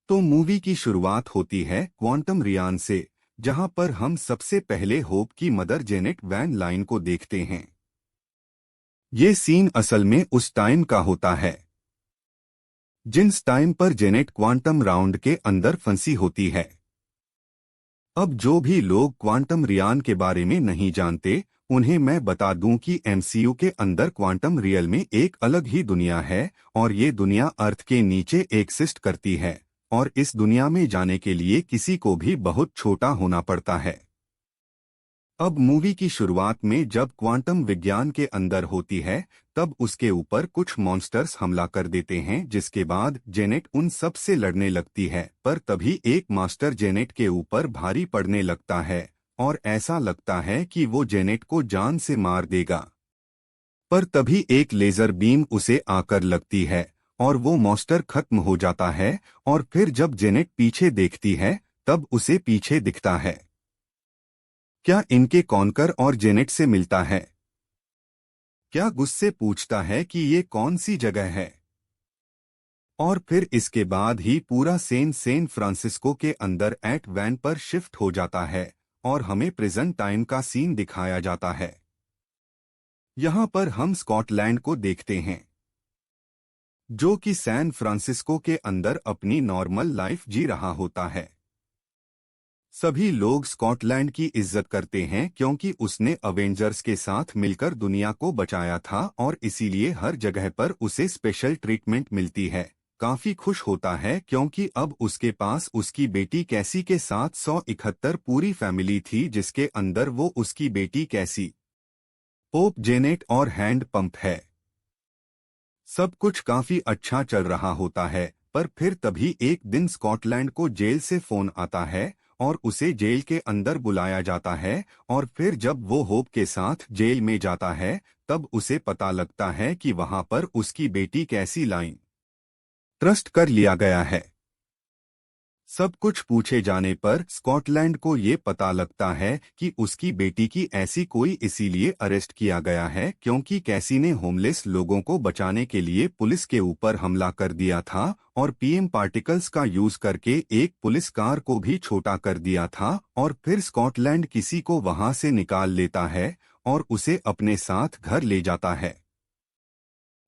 तो मूवी की शुरुआत होती है क्वांटम रियान से, जहां पर हम सबसे पहले होप की मदर जेनेट वैन लाइन को देखते हैं। ये सीन असल में उस टाइम का होता है जिस टाइम पर जेनेट क्वांटम राउंड के अंदर फंसी होती है। अब जो भी लोग क्वांटम रियान के बारे में नहीं जानते, उन्हें मैं बता दूं कि एमसीयू के अंदर क्वांटम रियल में एक अलग ही दुनिया है, और ये दुनिया अर्थ के नीचे एक्सिस्ट करती है, और इस दुनिया में जाने के लिए किसी को भी बहुत छोटा होना पड़ता है। अब मूवी की शुरुआत में जब क्वांटम विज्ञान के अंदर होती है, तब उसके ऊपर कुछ मॉन्स्टर्स हमला कर देते हैं, जिसके बाद जेनेट उन सब से लड़ने लगती है। पर तभी एक मास्टर जेनेट के ऊपर भारी पड़ने लगता है, और ऐसा लगता है कि वो जेनेट को जान से मार देगा। पर तभी एक लेजर बीम उसे आकर लगती है, और वो मॉन्स्टर खत्म हो जाता है। और फिर जब जेनेट पीछे देखती है, तब उसे पीछे दिखता है क्या इनके कॉनकर और जेनेट से मिलता है। क्या गुस्से पूछता है कि ये कौन सी जगह है। और फिर इसके बाद ही पूरा सैन फ्रांसिस्को के अंदर एट वैन पर शिफ्ट हो जाता है, और हमें प्रेजेंट टाइम का सीन दिखाया जाता है। यहाँ पर हम स्कॉटलैंड को देखते हैं, जो कि सैन फ्रांसिस्को के अंदर अपनी नॉर्मल लाइफ जी रहा होता है। सभी लोग स्कॉटलैंड की इज्जत करते हैं, क्योंकि उसने अवेंजर्स के साथ मिलकर दुनिया को बचाया था, और इसीलिए हर जगह पर उसे स्पेशल ट्रीटमेंट मिलती है। काफी खुश होता है, क्योंकि अब उसके पास उसकी बेटी कैसी के साथ 171 पूरी फैमिली थी, जिसके अंदर वो उसकी बेटी कैसी, पोप जेनेट और हैंड पंप है। सब कुछ काफी अच्छा चल रहा होता है। पर फिर तभी एक दिन स्कॉटलैंड को जेल से फोन आता है, और उसे जेल के अंदर बुलाया जाता है। और फिर जब वो होप के साथ जेल में जाता है, तब उसे पता लगता है कि वहां पर उसकी बेटी कैसी लाइन ट्रस्ट कर लिया गया है। सब कुछ पूछे जाने पर स्कॉटलैंड को ये पता लगता है कि उसकी बेटी की ऐसी कोई इसीलिए अरेस्ट किया गया है, क्योंकि कैसी ने होमलेस लोगों को बचाने के लिए पुलिस के ऊपर हमला कर दिया था, और पीएम पार्टिकल्स का यूज करके एक पुलिस कार को भी छोटा कर दिया था। और फिर स्कॉटलैंड किसी को वहां से निकाल लेता है, और उसे अपने साथ घर ले जाता है।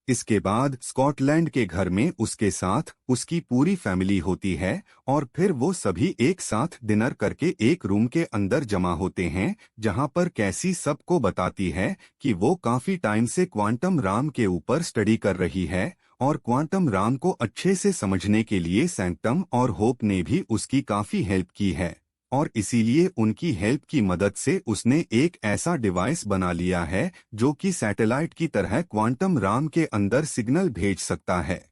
इसके बाद स्कॉटलैंड के घर में उसके साथ उसकी पूरी फैमिली होती है, और फिर वो सभी एक साथ डिनर करके एक रूम के अंदर जमा होते हैं, जहां पर कैसी सबको बताती है कि वो काफी टाइम से क्वांटम राम के ऊपर स्टडी कर रही है, और क्वांटम राम को अच्छे से समझने के लिए सैंक्टम और होप ने भी उसकी काफी हेल्प की है। और इसीलिए उनकी हेल्प की मदद से उसने एक ऐसा डिवाइस बना लिया है, जो कि सैटेलाइट की तरह क्वांटम राम के अंदर सिग्नल भेज सकता है।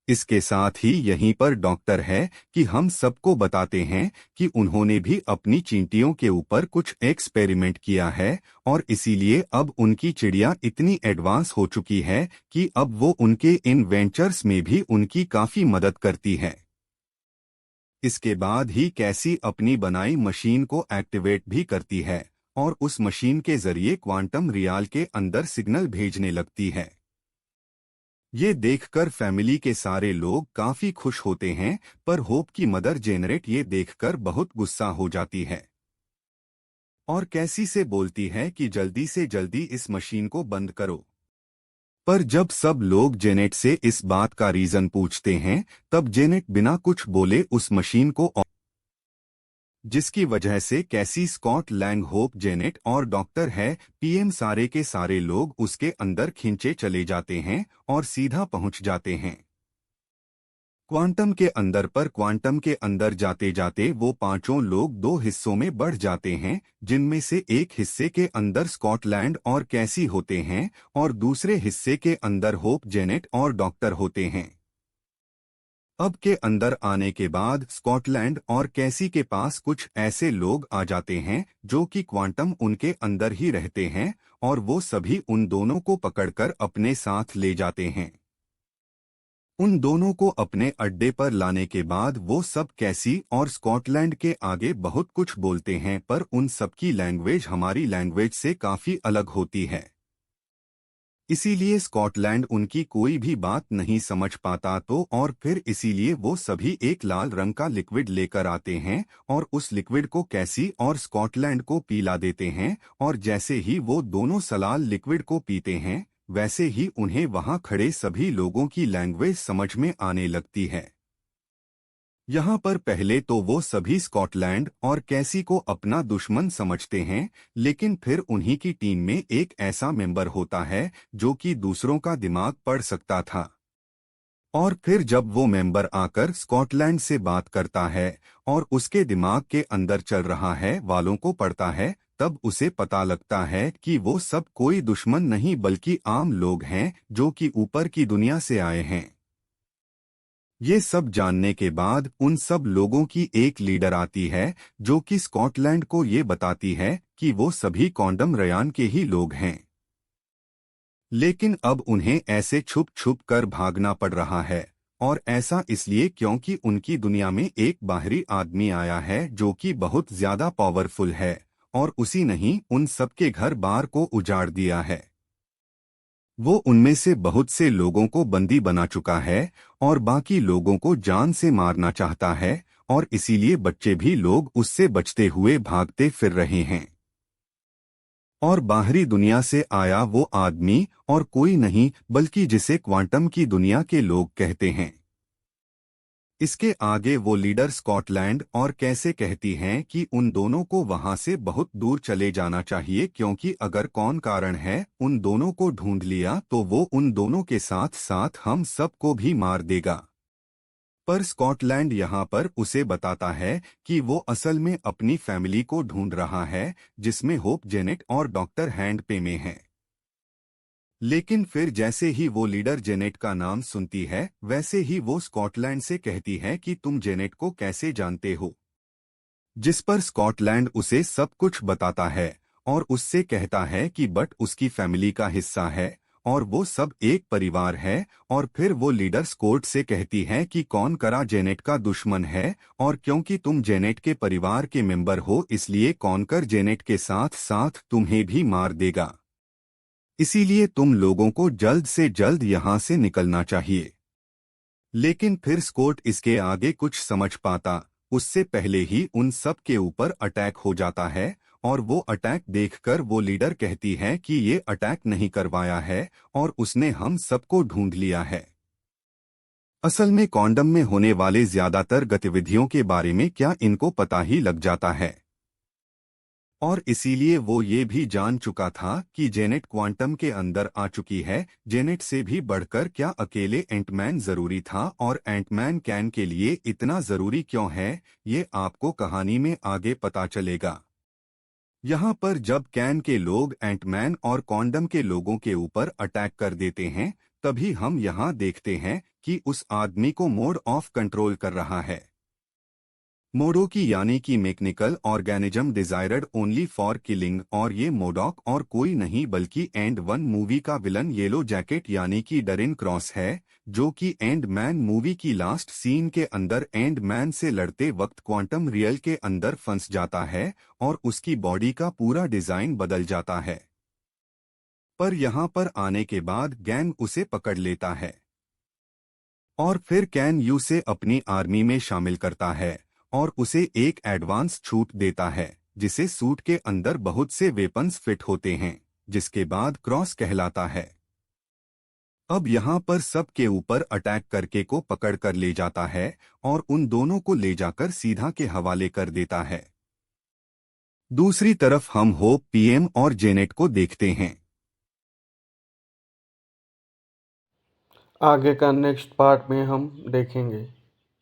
इसके साथ ही यहीं पर डॉक्टर है कि हम सबको बताते हैं कि उन्होंने भी अपनी चींटियों के ऊपर कुछ एक्सपेरिमेंट किया है, और इसीलिए अब उनकी चिड़िया इतनी एडवांस हो चुकी है कि अब वो उनके इन वेंचर्स में भी उनकी काफी मदद करती है। इसके बाद ही कैसी अपनी बनाई मशीन को एक्टिवेट भी करती है, और उस मशीन के जरिए क्वांटम रियाल के अंदर सिग्नल भेजने लगती है। ये देखकर फैमिली के सारे लोग काफी खुश होते हैं, पर होप की मदर जेनरेट ये देखकर बहुत गुस्सा हो जाती है, और कैसी से बोलती है कि जल्दी से जल्दी इस मशीन को बंद करो। पर जब सब लोग जेनेट से इस बात का रीजन पूछते हैं, तब जेनेट बिना कुछ बोले उस मशीन को, जिसकी वजह से कैसी, स्कॉट लैंग, होप, जेनेट और डॉक्टर है पीएम सारे के सारे लोग उसके अंदर खींचे चले जाते हैं, और सीधा पहुंच जाते हैं क्वांटम के अंदर। पर क्वांटम के अंदर जाते जाते वो पांचों लोग दो हिस्सों में बढ़ जाते हैं, जिनमें से एक हिस्से के अंदर स्कॉटलैंड और कैसी होते हैं, और दूसरे हिस्से के अंदर होप, जेनेट और डॉक्टर होते हैं। अब के अंदर आने के बाद स्कॉटलैंड और कैसी के पास कुछ ऐसे लोग आ जाते हैं, जो कि क्वांटम उनके अंदर ही रहते हैं, और वो सभी उन दोनों को पकड़कर अपने साथ ले जाते हैं। उन दोनों को अपने अड्डे पर लाने के बाद वो सब कैसी और स्कॉटलैंड के आगे बहुत कुछ बोलते हैं, पर उन सबकी लैंग्वेज हमारी लैंग्वेज से काफी अलग होती है। इसीलिए स्कॉटलैंड उनकी कोई भी बात नहीं समझ पाता तो और फिर इसीलिए वो सभी एक लाल रंग का लिक्विड लेकर आते हैं और उस लिक्विड को कैसी और स्कॉटलैंड को पिला देते हैं और जैसे ही वो दोनों सलाल लिक्विड को पीते हैं वैसे ही उन्हें वहां खड़े सभी लोगों की लैंग्वेज समझ में आने लगती है। यहाँ पर पहले तो वो सभी स्कॉटलैंड और कैसी को अपना दुश्मन समझते हैं, लेकिन फिर उन्हीं की टीम में एक ऐसा मेंबर होता है जो कि दूसरों का दिमाग पढ़ सकता था। और फिर जब वो मेंबर आकर स्कॉटलैंड से बात करता है और उसके दिमाग के अंदर चल रहा है वालों को पढ़ता है, तब उसे पता लगता है कि वो सब कोई दुश्मन नहीं बल्कि आम लोग हैं जो कि ऊपर की दुनिया से आए हैं। ये सब जानने के बाद उन सब लोगों की एक लीडर आती है जो कि स्कॉटलैंड को ये बताती है कि वो सभी कॉन्डम रयान के ही लोग हैं। लेकिन अब उन्हें ऐसे छुप छुप कर भागना पड़ रहा है और ऐसा इसलिए क्योंकि उनकी दुनिया में एक बाहरी आदमी आया है जो कि बहुत ज्यादा पावरफुल है और उसी ने ही उन सबके घर बार को उजाड़ दिया है। वो उनमें से बहुत से लोगों को बंदी बना चुका है और बाकी लोगों को जान से मारना चाहता है और इसीलिए बच्चे भी लोग उससे बचते हुए भागते फिर रहे हैं। और बाहरी दुनिया से आया वो आदमी और कोई नहीं बल्कि जिसे क्वांटम की दुनिया के लोग कहते हैं। इसके आगे वो लीडर स्कॉटलैंड और कैसे कहती हैं कि उन दोनों को वहां से बहुत दूर चले जाना चाहिए क्योंकि अगर कौन कारण है उन दोनों को ढूंढ लिया तो वो उन दोनों के साथ साथ हम सबको भी मार देगा। पर स्कॉटलैंड यहाँ पर उसे बताता है कि वो असल में अपनी फैमिली को ढूंढ रहा है जिसमें होप जेनेट और डॉक्टर हैंड पे में है। लेकिन फिर जैसे ही वो लीडर जेनेट का नाम सुनती है वैसे ही वो स्कॉटलैंड से कहती है कि तुम जेनेट को कैसे जानते हो। जिस पर स्कॉटलैंड उसे सब कुछ बताता है और उससे कहता है कि बट उसकी फैमिली का हिस्सा है और वो सब एक परिवार है। और फिर वो लीडर स्कॉट से कहती है कि कौन करा जेनेट का दुश्मन है और क्योंकि तुम जेनेट के परिवार के मेंबर हो इसलिए कौनकर जेनेट के साथ साथ तुम्हें भी मार देगा। इसीलिए तुम लोगों को जल्द से जल्द यहाँ से निकलना चाहिए। लेकिन फिर स्कॉट इसके आगे कुछ समझ पाता उससे पहले ही उन सब के ऊपर अटैक हो जाता है और वो अटैक देखकर वो लीडर कहती है कि ये अटैक नहीं करवाया है और उसने हम सबको ढूंढ लिया है। असल में कॉन्डम में होने वाले ज्यादातर गतिविधियों के बारे में क्या इनको पता ही लग जाता है और इसीलिए वो ये भी जान चुका था कि जेनेट क्वांटम के अंदर आ चुकी है। जेनेट से भी बढ़कर क्या अकेले एंटमैन जरूरी था और एंटमैन कैन के लिए इतना जरूरी क्यों है ये आपको कहानी में आगे पता चलेगा। यहाँ पर जब कैन के लोग एंटमैन और कॉन्डम के लोगों के ऊपर अटैक कर देते हैं तभी हम यहाँ देखते हैं कि उस आदमी को मोड ऑफ कंट्रोल कर रहा है। मोडो की यानी कि mechanical organism desired only for killing और ये मोडॉक और कोई नहीं बल्कि एंड वन मूवी का विलन येलो जैकेट यानी कि डरिन क्रॉस है जो कि एंड मैन मूवी की लास्ट सीन के अंदर एंड मैन से लड़ते वक्त क्वांटम रियल के अंदर फंस जाता है और उसकी बॉडी का पूरा डिजाइन बदल जाता है। पर यहाँ पर आने के बाद गैंग उसे पकड़ लेता है और फिर कैन यू से अपनी आर्मी में शामिल करता है और उसे एक एडवांस छूट देता है जिसे सूट के अंदर बहुत से वेपन्स फिट होते हैं जिसके बाद क्रॉस कहलाता है। अब यहाँ पर सब के ऊपर अटैक करके को पकड़ कर ले जाता है और उन दोनों को ले जाकर सीधा के हवाले कर देता है। दूसरी तरफ हम होप पीएम और जेनेट को देखते हैं। आगे का नेक्स्ट पार्ट में हम देखेंगे।